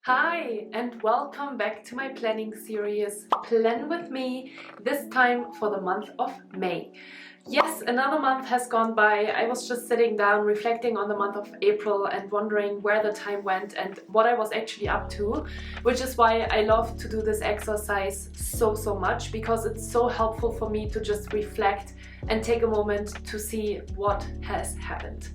Hi, and welcome back to my planning series, Plan With Me, this time for the month of May. Yes, another month has gone by. I was just sitting down reflecting on the month of April and wondering where the time went and what I was actually up to, which is why I love to do this exercise so much, because it's so helpful for me to just reflect and take a moment to see what has happened.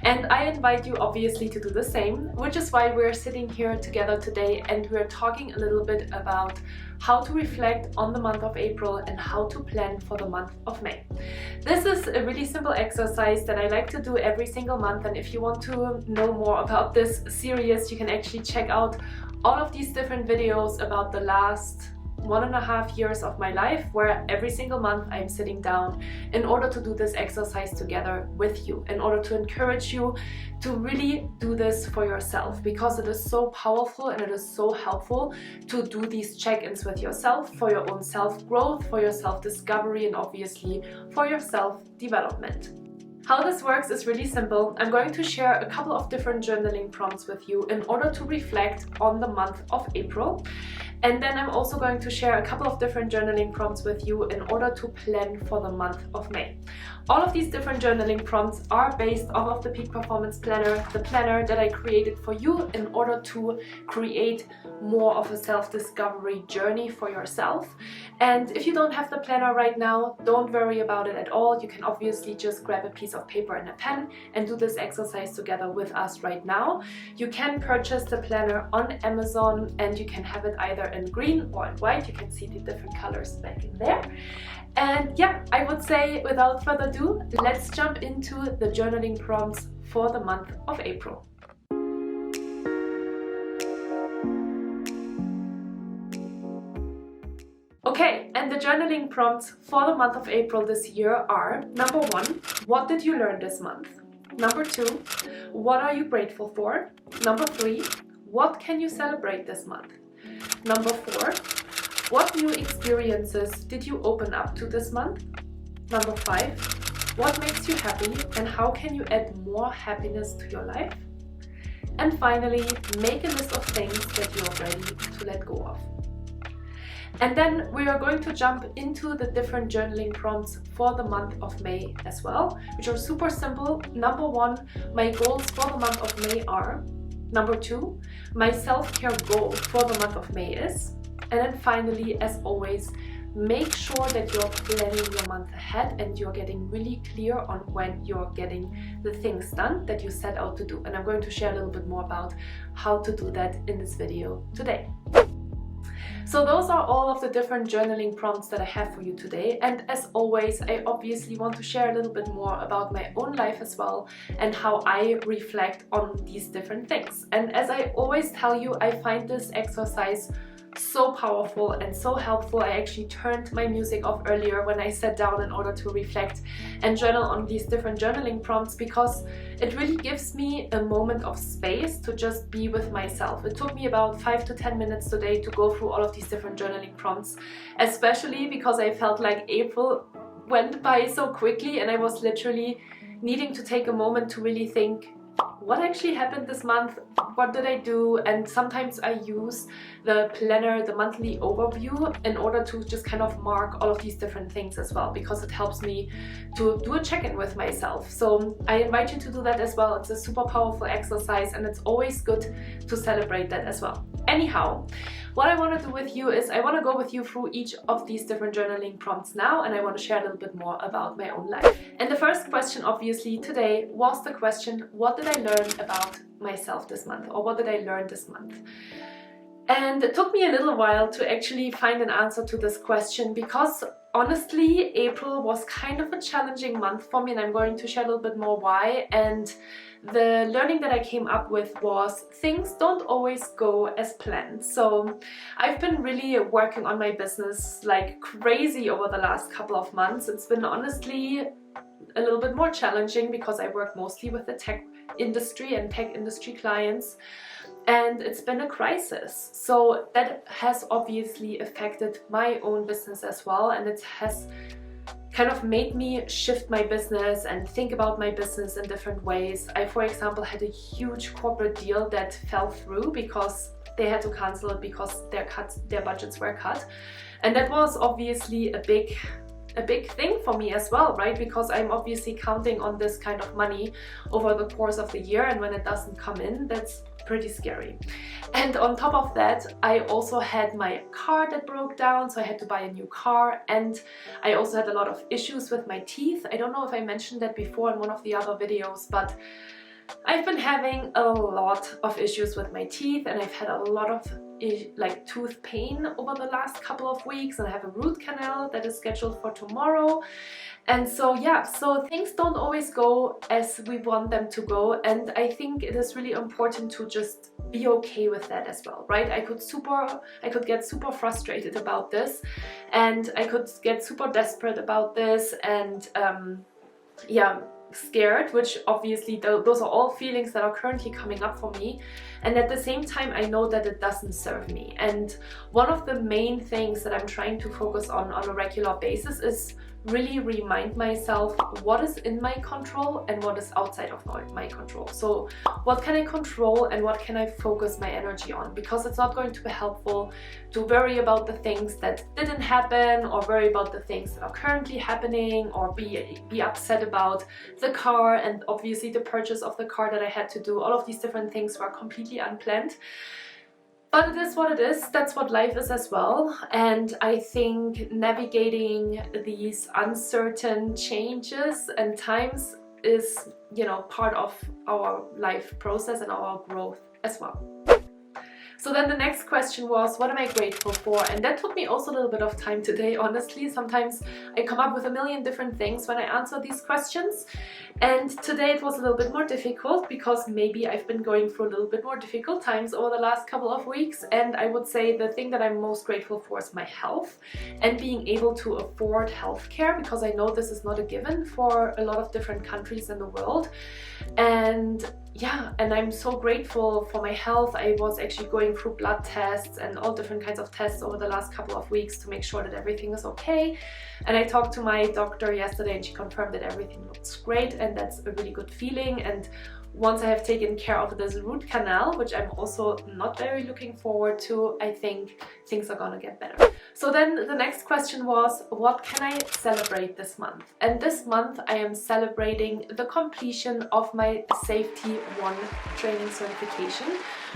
And I invite you obviously to do the same, which is why we're sitting here together today and we're talking a little bit about how to reflect on the month of April and how to plan for the month of May. This is a really simple exercise that I like to do every single month, and if you want to know more about this series, you can actually check out all of these different videos about the last 1.5 years of my life, where every single month I'm sitting down in order to do this exercise together with you, in order to encourage you to really do this for yourself, because it is so powerful and it is so helpful to do these check-ins with yourself for your own self-growth, for your self-discovery, and obviously for your self-development. How this works is really simple. I'm going to share a couple of different journaling prompts with you in order to reflect on the month of April. And then I'm also going to share a couple of different journaling prompts with you in order to plan for the month of May. All of these different journaling prompts are based off of the Peak Performance Planner, the planner that I created for you in order to create more of a self-discovery journey for yourself. And if you don't have the planner right now, don't worry about it at all. You can obviously just grab a piece of paper and a pen and do this exercise together with us right now. You can purchase the planner on Amazon and you can have it either in green or in white. You can see the different colors back in there. And yeah, I would say without further ado, let's jump into the journaling prompts for the month of April. Okay, and the journaling prompts for the month of April this year are: number 1, what did you learn this month? Number 2, what are you grateful for? Number 3, what can you celebrate this month? Number 4, what new experiences did you open up to this month? Number 5, what makes you happy and how can you add more happiness to your life? And finally, make a list of things that you are ready to let go of. And then we are going to jump into the different journaling prompts for the month of May as well, which are super simple. Number 1, my goals for the month of May are. Number 2, my self-care goal for the month of May is. And then finally, as always, make sure that you're planning your month ahead and you're getting really clear on when you're getting the things done that you set out to do. And I'm going to share a little bit more about how to do that in this video today. So those are all of the different journaling prompts that I have for you today, and as always I obviously want to share a little bit more about my own life as well and how I reflect on these different things. And as I always tell you, I find this exercise so powerful and so helpful. I actually turned my music off earlier when I sat down in order to reflect and journal on these different journaling prompts, because it really gives me a moment of space to just be with myself. It took me about 5 to 10 minutes today to go through all of these different journaling prompts, especially because I felt like April went by so quickly and I was literally needing to take a moment to really think, what actually happened this month? What did I do? And sometimes I use the planner, the monthly overview, in order to just kind of mark all of these different things as well, because it helps me to do a check-in with myself. So I invite you to do that as well. It's a super powerful exercise and it's always good to celebrate that as well. Anyhow, what I want to do with you is I want to go with you through each of these different journaling prompts now, and I want to share a little bit more about my own life. And the first question obviously today was the question, what did I learn about myself this month, or what did I learn this month? And it took me a little while to actually find an answer to this question, because honestly April was kind of a challenging month for me, and I'm going to share a little bit more why. And the learning that I came up with was things don't always go as planned. So I've been really working on my business like crazy over the last couple of months. It's been honestly a little bit more challenging because I work mostly with the tech industry and tech industry clients, and it's been a crisis. So that has obviously affected my own business as well, and it has kind of made me shift my business and think about my business in different ways. I, for example, had a huge corporate deal that fell through because they had to cancel it because their budgets were cut. And that was obviously a big thing for me as well, right? Because I'm obviously counting on this kind of money over the course of the year, and when it doesn't come in, that's pretty scary. And on top of that, I also had my car that broke down, so I had to buy a new car, and I also had a lot of issues with my teeth. I don't know if I mentioned that before in one of the other videos, but I've been having a lot of issues with my teeth, and I've had a lot of like tooth pain over the last couple of weeks, and I have a root canal that is scheduled for tomorrow. And so yeah, so things don't always go as we want them to go, and I think it is really important to just be okay with that as well, right? I could get super frustrated about this, and I could get super desperate about this, and yeah, scared, which obviously those are all feelings that are currently coming up for me, and at the same time I know that it doesn't serve me. And one of the main things that I'm trying to focus on a regular basis is really remind myself what is in my control and what is outside of my control. So what can I control and what can I focus my energy on, because it's not going to be helpful to worry about the things that didn't happen, or worry about the things that are currently happening, or be upset about the car and obviously the purchase of the car that I had to do. All of these different things were completely unplanned. But it is what it is, that's what life is as well. And I think navigating these uncertain changes and times is, you know, part of our life process and our growth as well. So then the next question was, what am I grateful for? And that took me also a little bit of time today, honestly. Sometimes I come up with a million different things when I answer these questions. And today it was a little bit more difficult because maybe I've been going through a little bit more difficult times over the last couple of weeks. And I would say the thing that I'm most grateful for is my health and being able to afford healthcare, because I know this is not a given for a lot of different countries in the world. And yeah, and I'm so grateful for my health. I was actually going through blood tests and all different kinds of tests over the last couple of weeks to make sure that everything is okay. And I talked to my doctor yesterday and she confirmed that everything looks great, and that's a really good feeling. And once I have taken care of this root canal, which I'm also not very looking forward to, I think things are gonna get better. So then the next question was, what can I celebrate this month? And this month I am celebrating the completion of my Safety 1 training certification,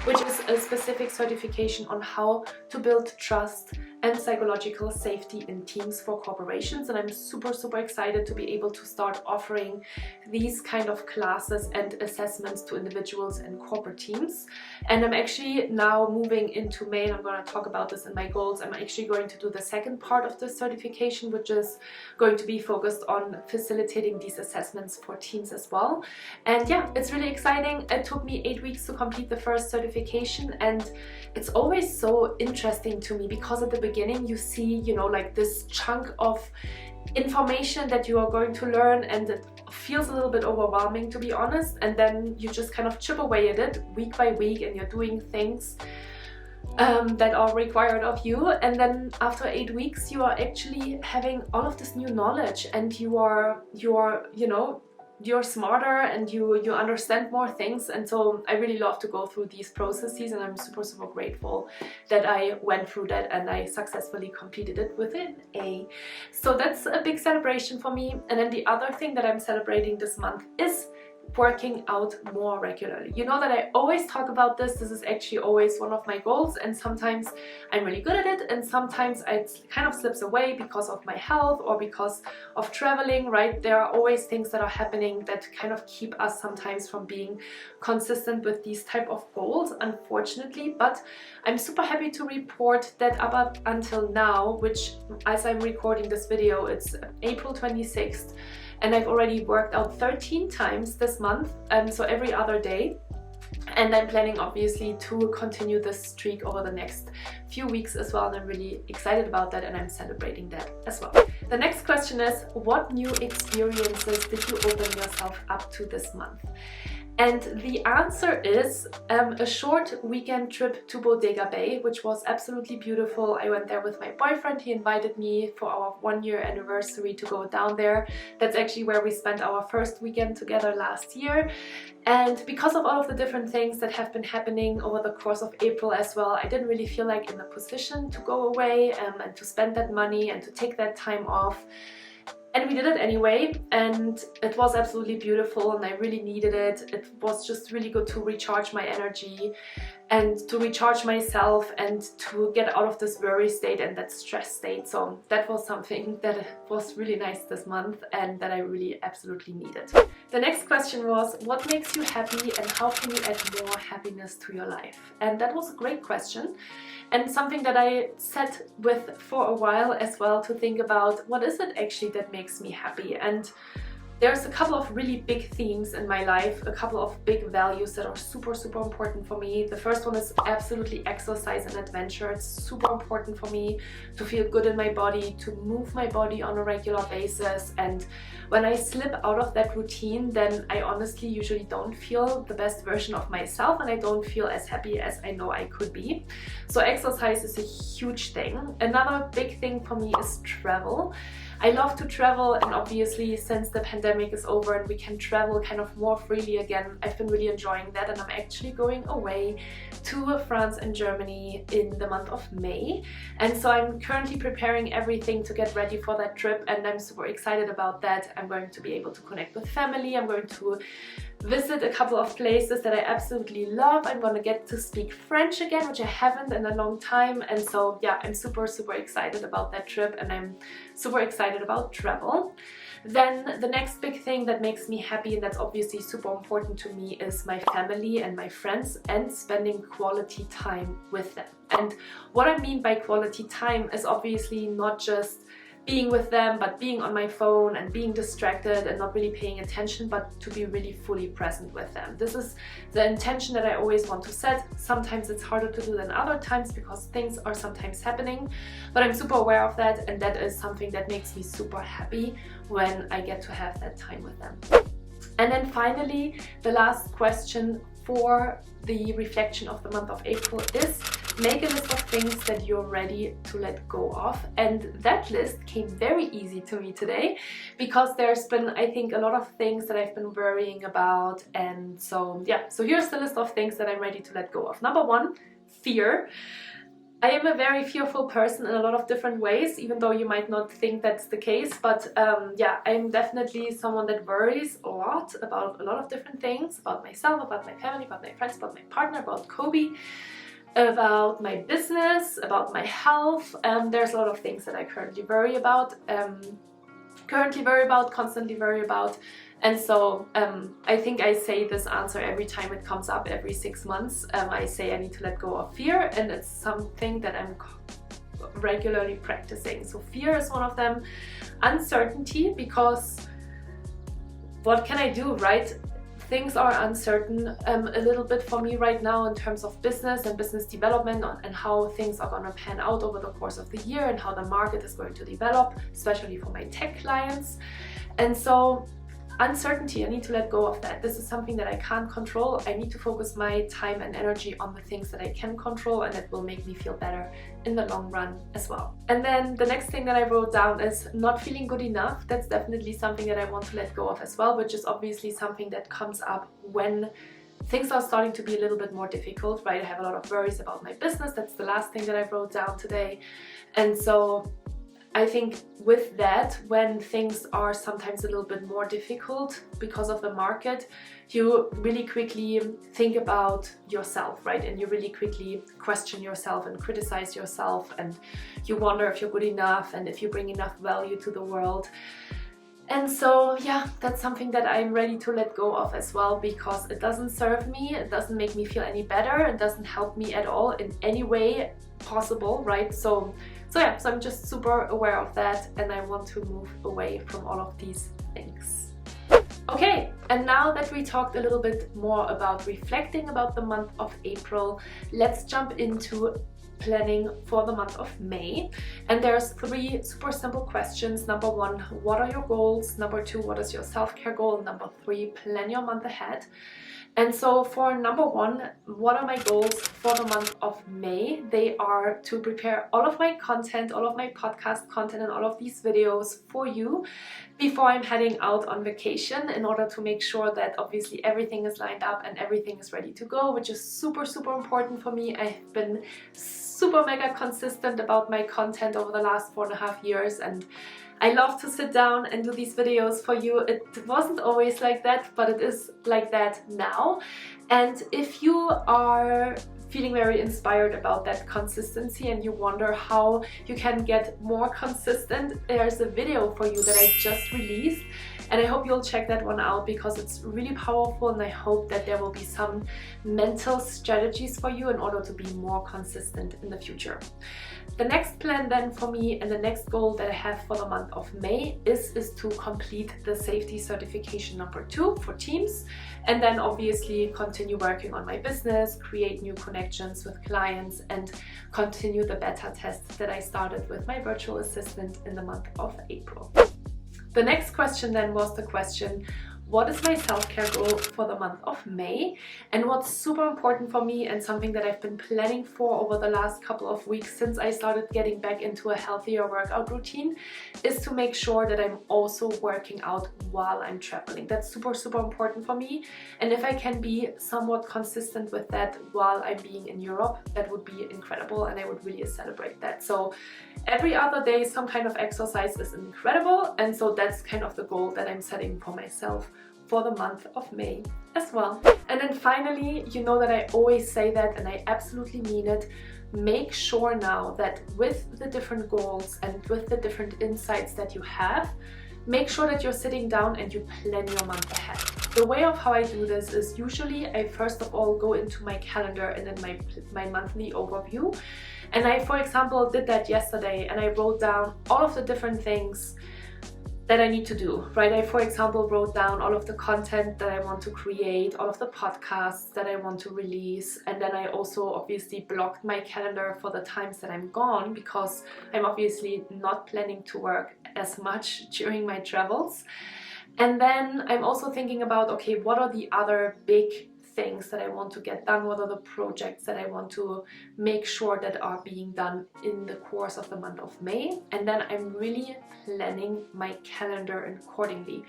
which is a specific certification on how to build trust and psychological safety in teams for corporations. And I'm super excited to be able to start offering these kind of classes and assessments to individuals and corporate teams. And I'm actually now moving into May, and I'm going to talk about this in my goals. I'm actually going to do the second part of this certification, which is going to be focused on facilitating these assessments for teams as well. And yeah, it's really exciting. It took me 8 weeks to complete the first certification, and it's always so interesting to me because at the beginning you see, you know, like this chunk of information that you are going to learn, and it feels a little bit overwhelming, to be honest. And then you just kind of chip away at it week by week, and you're doing things that are required of you. And then after 8 weeks you are actually having all of this new knowledge, and you are you know, you're smarter and you understand more things. And so I really love to go through these processes, and I'm super grateful that I went through that and I successfully completed it with an A. So that's a big celebration for me. And then the other thing that I'm celebrating this month is working out more regularly. You know that I always talk about this. This is actually always one of my goals, and sometimes I'm really good at it and sometimes it kind of slips away because of my health or because of traveling, right? There are always things that are happening that kind of keep us sometimes from being consistent with these type of goals, unfortunately. But I'm super happy to report that up until now, which as I'm recording this video, it's April 26th, and I've already worked out 13 times this month, so every other day. And I'm planning obviously to continue this streak over the next few weeks as well, and I'm really excited about that, and I'm celebrating that as well. The next question is, what new experiences did you open yourself up to this month? And the answer is a short weekend trip to Bodega Bay, which was absolutely beautiful. I went there with my boyfriend. He invited me for our 1-year anniversary to go down there. That's actually where we spent our first weekend together last year. And because of all of the different things that have been happening over the course of April as well, I didn't really feel like in a position to go away and to spend that money and to take that time off. And we did it anyway, and it was absolutely beautiful, and I really needed it. It was just really good to recharge my energy and to recharge myself and to get out of this worry state and that stress state. So that was something that was really nice this month and that I really absolutely needed. The next question was, what makes you happy and how can you add more happiness to your life? And that was a great question, and something that I sat with for a while as well, to think about what is it actually that makes me happy. And there's a couple of really big themes in my life, a couple of big values that are super important for me. The first one is absolutely exercise and adventure. It's super important for me to feel good in my body, to move my body on a regular basis. And when I slip out of that routine, then I honestly usually don't feel the best version of myself, and I don't feel as happy as I know I could be. So exercise is a huge thing. Another big thing for me is travel. I love to travel, and obviously since the pandemic is over and we can travel kind of more freely again, I've been really enjoying that, and I'm actually going away to France and Germany in the month of May. And so I'm currently preparing everything to get ready for that trip, and I'm super excited about that. I'm going to be able to connect with family. I'm going to visit a couple of places that I absolutely love. I'm gonna get to speak French again, which I haven't in a long time. And so yeah, I'm super excited about that trip, and I'm super excited about travel. Then the next big thing that makes me happy, and that's obviously super important to me, is my family and my friends and spending quality time with them. And what I mean by quality time is obviously not just being with them, but being on my phone and being distracted and not really paying attention, but to be really fully present with them. This is the intention that I always want to set. Sometimes it's harder to do than other times because things are sometimes happening, but I'm super aware of that, and that is something that makes me super happy when I get to have that time with them. And then finally, the last question for the reflection of the month of April is, make a list of things that you're ready to let go of. And that list came very easy to me today, because there's been, I think, a lot of things that I've been worrying about. And so yeah, so here's the list of things that I'm ready to let go of. Number one, fear. I am a very fearful person in a lot of different ways, even though you might not think that's the case. But yeah, I'm definitely someone that worries a lot about a lot of different things, about myself, about my family, about my friends, about my partner, about Kobe, about my business, about my health. There's a lot of things that I currently worry about, constantly worry about. And so I think I say this answer every time it comes up, every 6 months. I say I need to let go of fear, and it's something that I'm regularly practicing. So fear is one of them. Uncertainty, because what can I do, right? Things are uncertain a little bit for me right now in terms of business and business development, and how things are going to pan out over the course of the year and how the market is going to develop, especially for my tech clients. And so uncertainty, I need to let go of that. This is something that I can't control. I need to focus my time and energy on the things that I can control, and that will make me feel better in the long run as well. And then the next thing that I wrote down is not feeling good enough. That's definitely something that I want to let go of as well, which is obviously something that comes up when things are starting to be a little bit more difficult, right? I have a lot of worries about my business. That's the last thing that I wrote down today. And so I think with that, when things are sometimes a little bit more difficult because of the market, you really quickly think about yourself, right? And you really quickly question yourself and criticize yourself, and you wonder if you're good enough and if you bring enough value to the world. And so yeah, that's something that I'm ready to let go of as well, because it doesn't serve me, it doesn't make me feel any better, it doesn't help me at all in any way possible, right? So yeah, so I'm just super aware of that, and I want to move away from all of these things. Okay, and now that we talked a little bit more about reflecting about the month of April, let's jump into planning for the month of May. And there's 3 super simple questions. Number 1, what are your goals? Number 2, what is your self-care goal? Number 3, plan your month ahead. And so for number one, what are my goals for the month of May? They are to prepare all of my content, all of my podcast content and all of these videos for you before I'm heading out on vacation, in order to make sure that obviously everything is lined up and everything is ready to go, which is super, super important for me. I've been super mega consistent about my content over the last 4.5 years, and I love to sit down and do these videos for you. It wasn't always like that, but it is like that now. And if you are feeling very inspired about that consistency and you wonder how you can get more consistent, there's a video for you that I just released, and I hope you'll check that one out because it's really powerful, and I hope that there will be some mental strategies for you in order to be more consistent in the future. The next plan then for me, and the next goal that I have for the month of May is to complete the safety certification number 2 for teams, and then obviously continue working on my business, create new connections with clients, and continue the beta tests that I started with my virtual assistant in the month of April. The next question then was the question, what is my self-care goal for the month of May? And what's super important for me, and something that I've been planning for over the last couple of weeks since I started getting back into a healthier workout routine, is to make sure that I'm also working out while I'm traveling. That's super, super important for me. And if I can be somewhat consistent with that while I'm being in Europe, that would be incredible, and I would really celebrate that. So every other day, some kind of exercise is incredible. And so that's kind of the goal that I'm setting for myself for the month of May as well. And then finally, you know that I always say that, and I absolutely mean it, make sure now that with the different goals and with the different insights that you have, make sure that you're sitting down and you plan your month ahead. The way of how I do this is usually I first of all go into my calendar and then my monthly overview. And I, for example, did that yesterday, and I wrote down all of the different things that I need to do, right? I, for example, wrote down all of the content that I want to create, all of the podcasts that I want to release, and then I also obviously blocked my calendar for the times that I'm gone, because I'm obviously not planning to work as much during my travels. And then I'm also thinking about, okay, what are the other big things that I want to get done? What are the projects that I want to make sure that are being done in the course of the month of May? And then I'm really planning my calendar accordingly,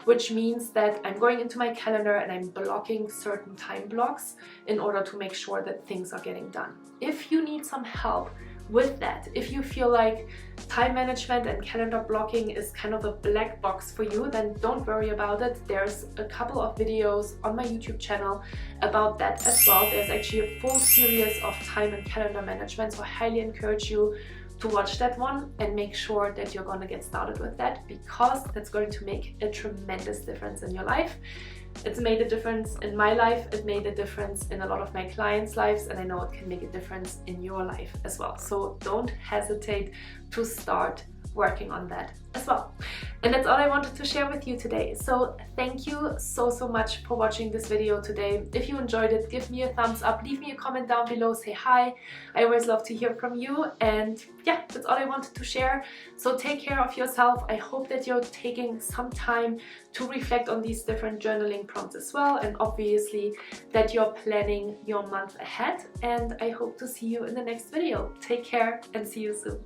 which means that I'm going into my calendar and I'm blocking certain time blocks in order to make sure that things are getting done. If you need some help with that, if you feel like time management and calendar blocking is kind of a black box for you, then don't worry about it. There's a couple of videos on my YouTube channel about that as well. There's actually a full series of time and calendar management, so I highly encourage you to watch that one and make sure that you're going to get started with that, because that's going to make a tremendous difference in your life. It's made a difference in my life, it made a difference in a lot of my clients' lives, and I know it can make a difference in your life as well. So don't hesitate to start working on that as well. And that's all I wanted to share with you today. So thank you so much for watching this video today. If you enjoyed it, give me a thumbs up, leave me a comment down below, say hi. I always love to hear from you. And yeah, that's all I wanted to share. So take care of yourself. I hope that you're taking some time to reflect on these different journaling prompts as well, and obviously that you're planning your month ahead. And I hope to see you in the next video. Take care and see you soon.